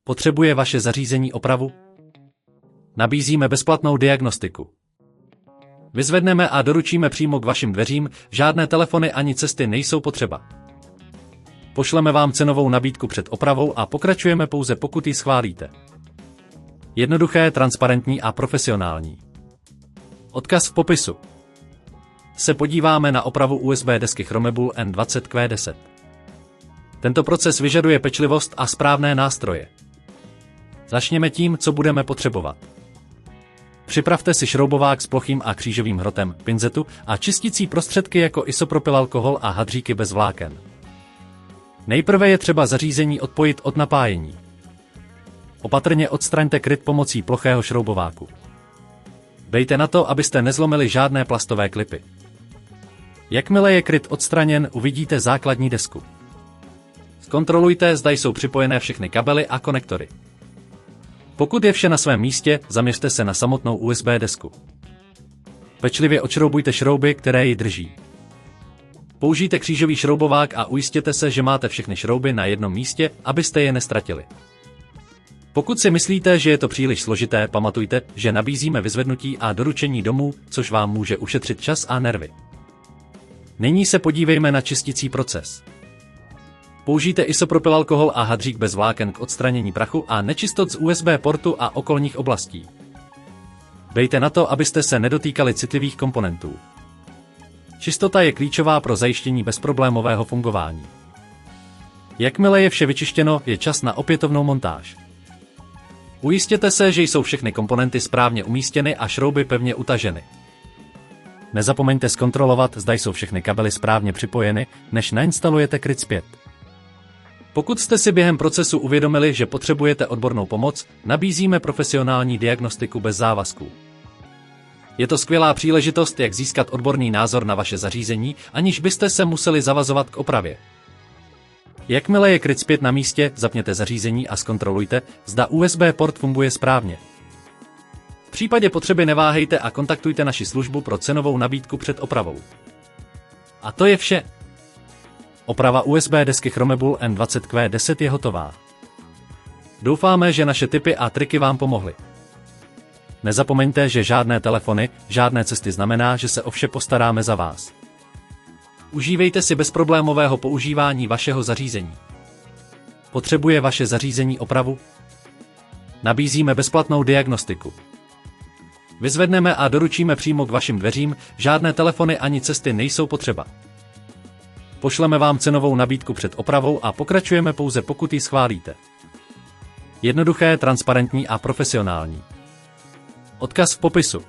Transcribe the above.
Potřebuje vaše zařízení opravu? Nabízíme bezplatnou diagnostiku. Vyzvedneme a doručíme přímo k vašim dveřím, žádné telefony ani cesty nejsou potřeba. Pošleme vám cenovou nabídku před opravou a pokračujeme pouze pokud ji schválíte. Jednoduché, transparentní a profesionální. Odkaz v popisu. Se podíváme na opravu USB desky Chromebool N20Q10. Tento proces vyžaduje pečlivost a správné nástroje. Začněme tím, co budeme potřebovat. Připravte si šroubovák s plochým a křížovým hrotem, pinzetu a čistící prostředky jako isopropylalkohol a hadříky bez vláken. Nejprve je třeba zařízení odpojit od napájení. Opatrně odstraňte kryt pomocí plochého šroubováku. Dbejte na to, abyste nezlomili žádné plastové klipy. Jakmile je kryt odstraněn, uvidíte základní desku. Zkontrolujte, zda jsou připojené všechny kabely a konektory. Pokud je vše na svém místě, zaměřte se na samotnou USB desku. Pečlivě odšroubujte šrouby, které ji drží. Použijte křížový šroubovák a ujistěte se, že máte všechny šrouby na jednom místě, abyste je neztratili. Pokud si myslíte, že je to příliš složité, pamatujte, že nabízíme vyzvednutí a doručení domů, což vám může ušetřit čas a nervy. Nyní se podívejme na čisticí proces. Použijte isopropylalkohol a hadřík bez vláken k odstranění prachu a nečistot z USB portu a okolních oblastí. Dbejte na to, abyste se nedotýkali citlivých komponentů. Čistota je klíčová pro zajištění bezproblémového fungování. Jakmile je vše vyčištěno, je čas na opětovnou montáž. Ujistěte se, že jsou všechny komponenty správně umístěny a šrouby pevně utaženy. Nezapomeňte zkontrolovat, zda jsou všechny kabely správně připojeny, než nainstalujete kryt zpět. Pokud jste si během procesu uvědomili, že potřebujete odbornou pomoc, nabízíme profesionální diagnostiku bez závazků. Je to skvělá příležitost, jak získat odborný názor na vaše zařízení, aniž byste se museli zavazovat k opravě. Jakmile je kryt zpět na místě, zapněte zařízení a zkontrolujte, zda USB port funguje správně. V případě potřeby neváhejte a kontaktujte naši službu pro cenovou nabídku před opravou. A to je vše. Oprava USB desky Chromebool N20Q10 je hotová. Doufáme, že naše tipy a triky vám pomohly. Nezapomeňte, že žádné telefony, žádné cesty znamená, že se o vše postaráme za vás. Užívejte si bezproblémového používání vašeho zařízení. Potřebuje vaše zařízení opravu? Nabízíme bezplatnou diagnostiku. Vyzvedneme a doručíme přímo k vašim dveřím, žádné telefony ani cesty nejsou potřeba. Pošleme vám cenovou nabídku před opravou a pokračujeme pouze pokud ji schválíte. Jednoduché, transparentní a profesionální. Odkaz v popisu.